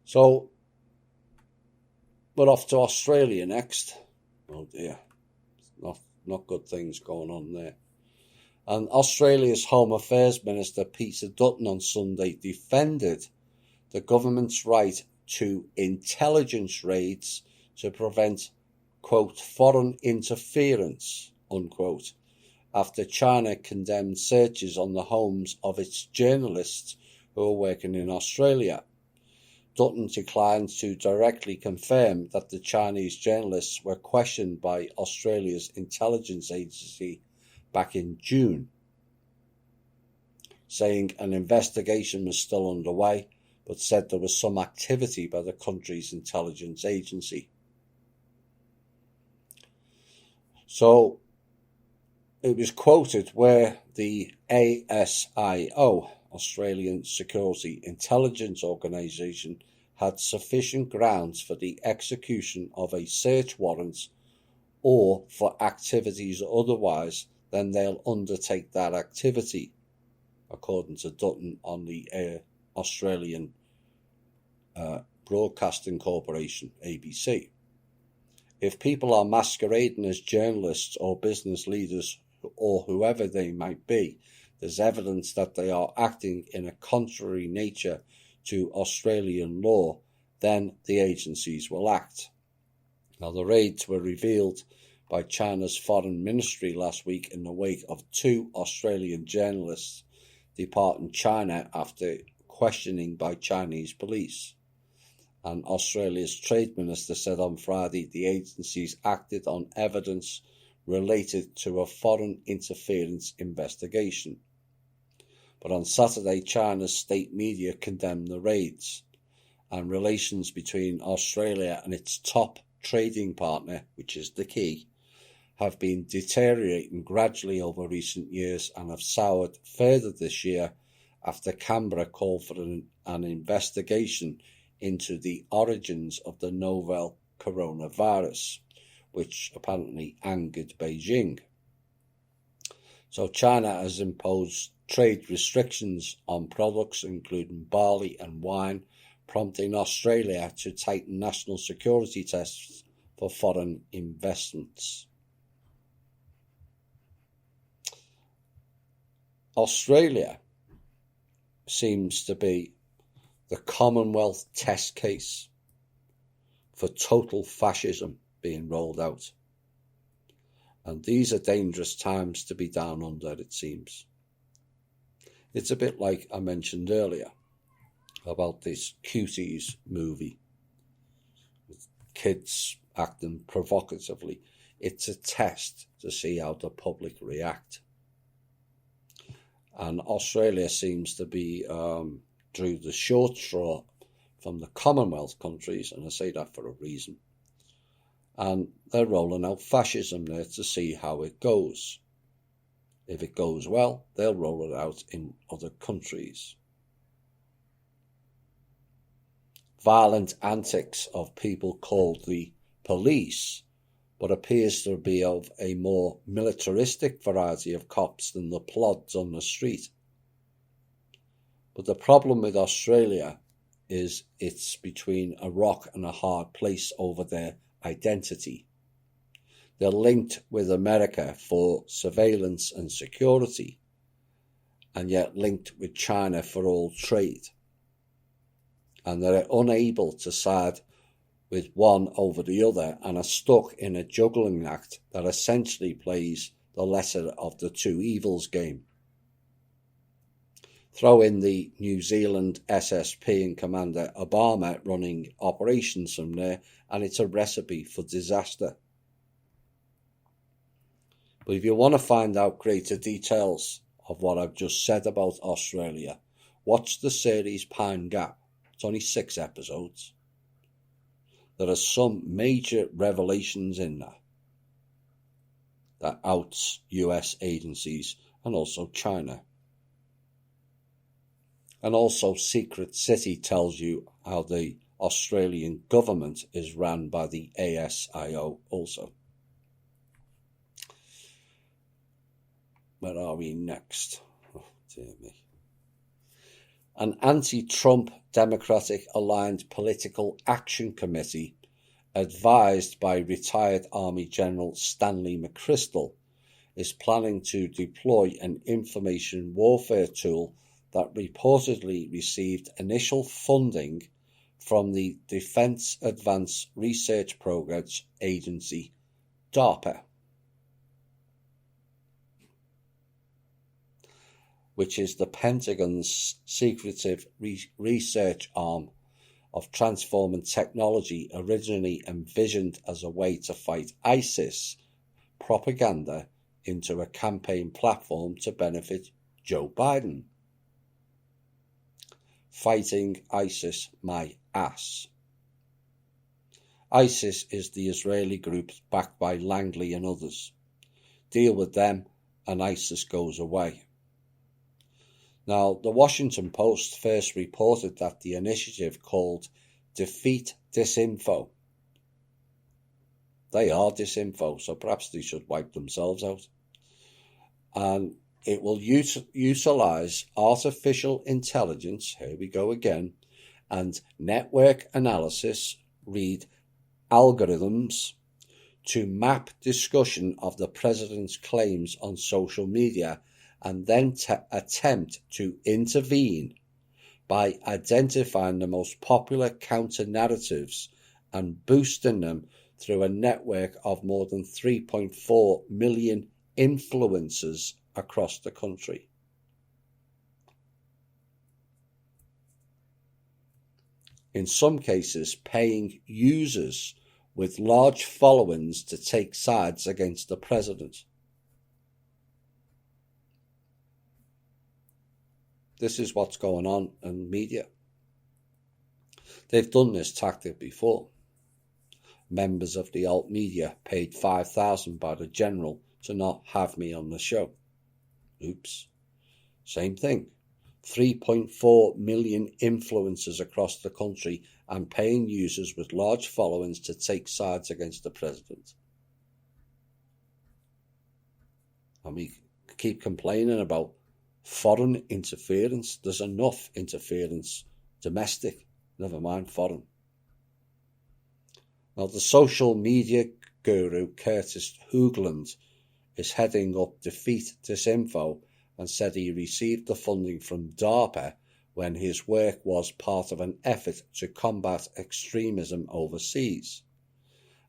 So we're off to Australia next. Oh dear, not good things going on there. And Australia's Home Affairs Minister Peter Dutton on Sunday defended the government's right to intelligence raids to prevent, quote, foreign interference, unquote, after China condemned searches on the homes of its journalists who are working in Australia. Dutton declined to directly confirm that the Chinese journalists were questioned by Australia's intelligence agency back in June, saying an investigation was still underway, but said there was some activity by the country's intelligence agency. So it was quoted where the ASIO, Australian Security Intelligence Organisation, had sufficient grounds for the execution of a search warrant or for activities otherwise, then they'll undertake that activity, according to Dutton on the Australian Broadcasting Corporation, ABC. If people are masquerading as journalists or business leaders or whoever they might be, there's evidence that they are acting in a contrary nature to Australian law, then the agencies will act. Now, the raids were revealed by China's Foreign Ministry last week in the wake of 2 Australian journalists departing China after questioning by Chinese police. And Australia's Trade Minister said on Friday the agencies acted on evidence related to a foreign interference investigation. But on Saturday, China's state media condemned the raids, and relations between Australia and its top trading partner, which is the key, have been deteriorating gradually over recent years and have soured further this year after Canberra called for an investigation into the origins of the novel coronavirus, which apparently angered Beijing. So China has imposed trade restrictions on products including barley and wine, prompting Australia to tighten national security tests for foreign investments. Australia seems to be the Commonwealth test case for total fascism being rolled out. And these are dangerous times to be down under, it seems. It's a bit like I mentioned earlier about this Cuties movie with kids acting provocatively. It's a test to see how the public react. And Australia seems to be drew the short straw from the Commonwealth countries, and I say that for a reason. And they're rolling out fascism there to see how it goes. If it goes well, they'll roll it out in other countries. Violent antics of people called the police, but appears to be of a more militaristic variety of cops than the plods on the street. But the problem with Australia is it's between a rock and a hard place over their identity. They're linked with America for surveillance and security, and yet linked with China for all trade. And they're unable to side with one over the other and are stuck in a juggling act that essentially plays the lesser of the two evils game. Throw in the New Zealand SSP and Commander Obama running operations from there, and it's a recipe for disaster. But if you want to find out greater details of what I've just said about Australia, watch the series Pine Gap. It's only 6 episodes. There are some major revelations in that outs US agencies and also China. And also Secret City tells you how the Australian government is run by the ASIO also. Where are we next? Oh, dear me. An anti-Trump Democratic-aligned political action committee, advised by retired Army General Stanley McChrystal, is planning to deploy an information warfare tool that reportedly received initial funding from the Defense Advanced Research Programs Agency, DARPA, which is the Pentagon's secretive research arm of transforming technology originally envisioned as a way to fight ISIS propaganda into a campaign platform to benefit Joe Biden. Fighting ISIS my ass. ISIS is the Israeli group backed by Langley and others. Deal with them and ISIS goes away. Now, the Washington Post first reported that the initiative called Defeat Disinfo. They are disinfo, so perhaps they should wipe themselves out. And it will utilize artificial intelligence, here we go again, and network analysis, read algorithms, to map discussion of the president's claims on social media and then attempt to intervene by identifying the most popular counter-narratives and boosting them through a network of more than 3.4 million influencers across the country. In some cases, paying users with large followings to take sides against the president. This is what's going on in media. They've done this tactic before. Members of the alt media paid $5,000 by the general to not have me on the show. Oops. Same thing. 3.4 million influencers across the country and paying users with large followings to take sides against the president. And we keep complaining about foreign interference. There's enough interference, domestic, never mind foreign. Now, the social media guru Curtis Hoagland is heading up Defeat Disinfo and said he received the funding from DARPA when his work was part of an effort to combat extremism overseas.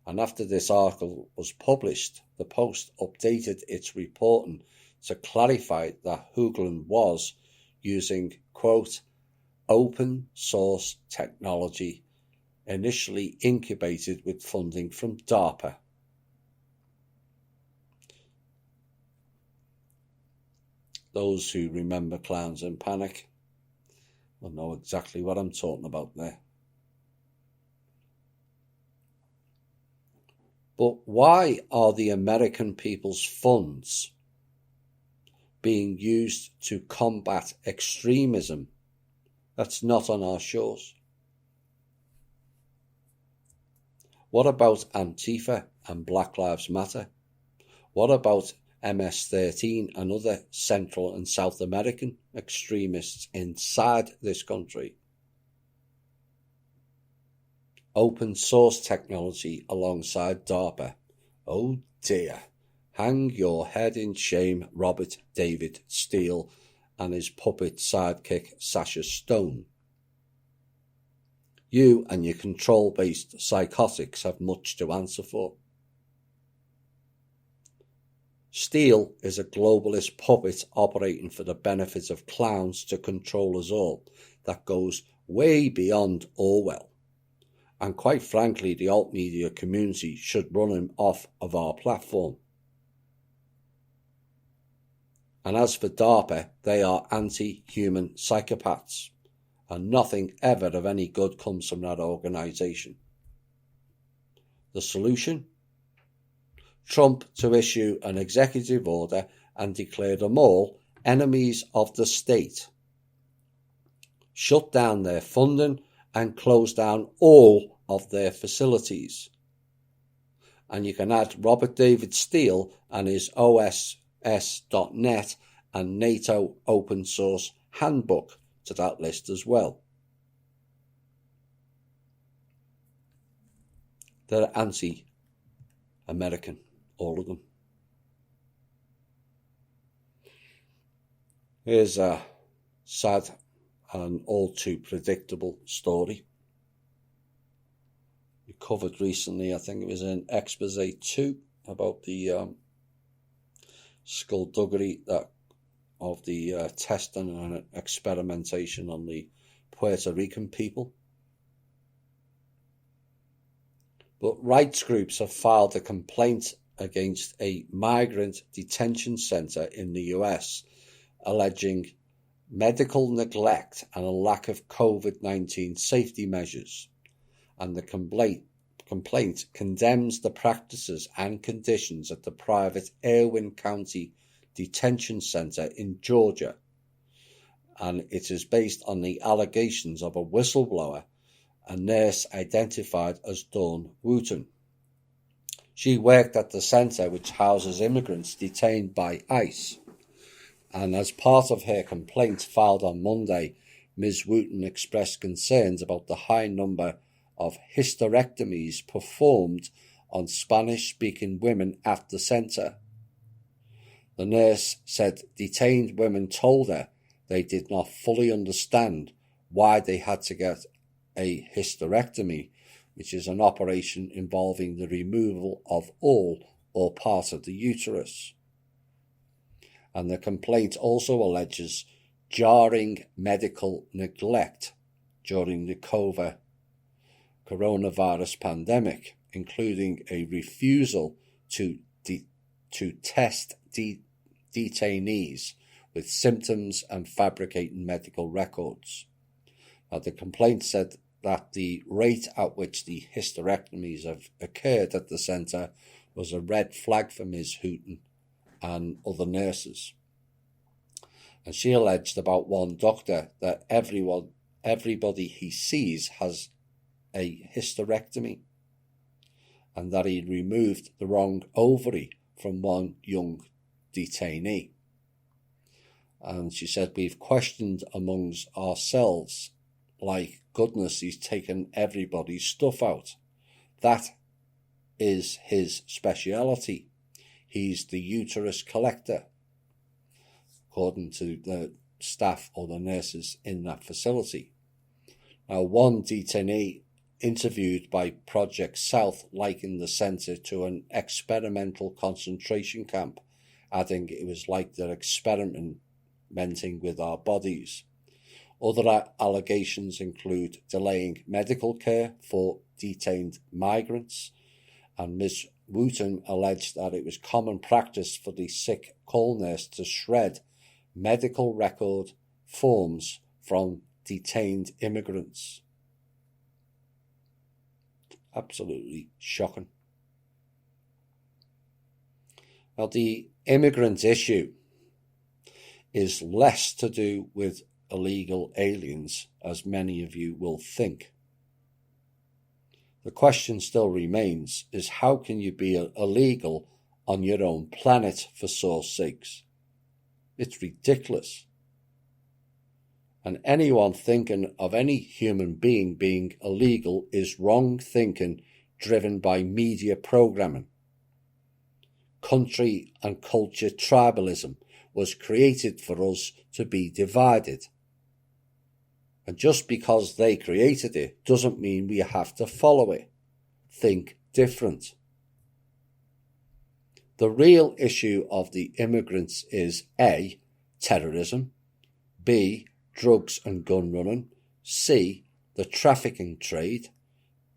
And after this article was published, the Post updated its reporting to clarify that Hoagland was using, quote, open source technology initially incubated with funding from DARPA. Those who remember Clowns in Panic will know exactly what I'm talking about there. But why are the American people's funds being used to combat extremism that's not on our shores? What about Antifa and Black Lives Matter? What about MS-13 and other Central and South American extremists inside this country? Open source technology alongside DARPA. Oh dear. Hang your head in shame, Robert David Steele and his puppet sidekick Sasha Stone. You and your control-based psychotics have much to answer for. Steele is a globalist puppet operating for the benefit of clowns to control us all that goes way beyond Orwell. And quite frankly, the alt media community should run him off of our platform. And as for DARPA, they are anti-human psychopaths, and nothing ever of any good comes from that organisation. The solution? Trump to issue an executive order and declare them all enemies of the state. Shut down their funding and close down all of their facilities. And you can add Robert David Steele and his OSS.net and NATO open source handbook to that list as well. They're anti-American, all of them. Here's a sad and all too predictable story. We covered recently, I think it was in Expose 2, about the skullduggery of the testing and experimentation on the Puerto Rican people. But rights groups have filed a complaint against a migrant detention center in the US, alleging medical neglect and a lack of COVID-19 safety measures. And the complaint condemns the practices and conditions at the private Irwin County Detention Center in Georgia. And it is based on the allegations of a whistleblower, a nurse identified as Dawn Wooten. She worked at the center, which houses immigrants detained by ICE. And as part of her complaint filed on Monday, Ms. Wooten expressed concerns about the high number of hysterectomies performed on Spanish-speaking women at the center. The nurse said detained women told her they did not fully understand why they had to get a hysterectomy, which is an operation involving the removal of all or part of the uterus. And the complaint also alleges jarring medical neglect during the coronavirus pandemic, including a refusal to test detainees with symptoms and fabricating medical records. Now, the complaint said that the rate at which the hysterectomies have occurred at the centre was a red flag for Ms. Wooten and other nurses. And she alleged about one doctor that everybody he sees has a hysterectomy, and that he removed the wrong ovary from one young detainee. And she said, we've questioned amongst ourselves, like, goodness, he's taken everybody's stuff out. That is his speciality. He's the uterus collector, according to the staff or the nurses in that facility. Now, one detainee interviewed by Project South likened the centre to an experimental concentration camp, adding it was like they're experimenting with our bodies. Other allegations include delaying medical care for detained migrants, and Ms. Wooten alleged that it was common practice for the sick call nurse to shred medical record forms from detained immigrants. Absolutely shocking. Now, the immigrant issue is less to do with illegal aliens, as many of you will think. The question still remains is how can you be illegal on your own planet, for sore's sakes? It's ridiculous. And anyone thinking of any human being being illegal is wrong thinking driven by media programming. Country and culture tribalism was created for us to be divided. And just because they created it doesn't mean we have to follow it. Think different. The real issue of the immigrants is A, terrorism, B, drugs and gun running, C, the trafficking trade,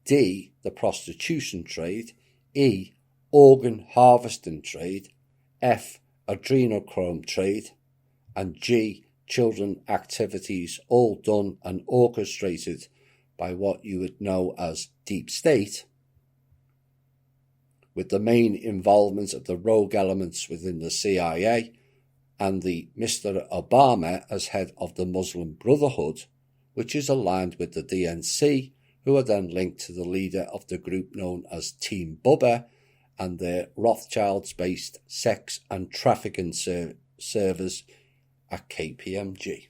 D, the prostitution trade, E, organ harvesting trade, F, adrenochrome trade, and G, children activities, all done and orchestrated by what you would know as deep state, with the main involvement of the rogue elements within the CIA and the Mr. Obama as head of the Muslim Brotherhood, which is aligned with the DNC, who are then linked to the leader of the group known as Team Bubba and their Rothschilds-based sex and trafficking servers at KPMG.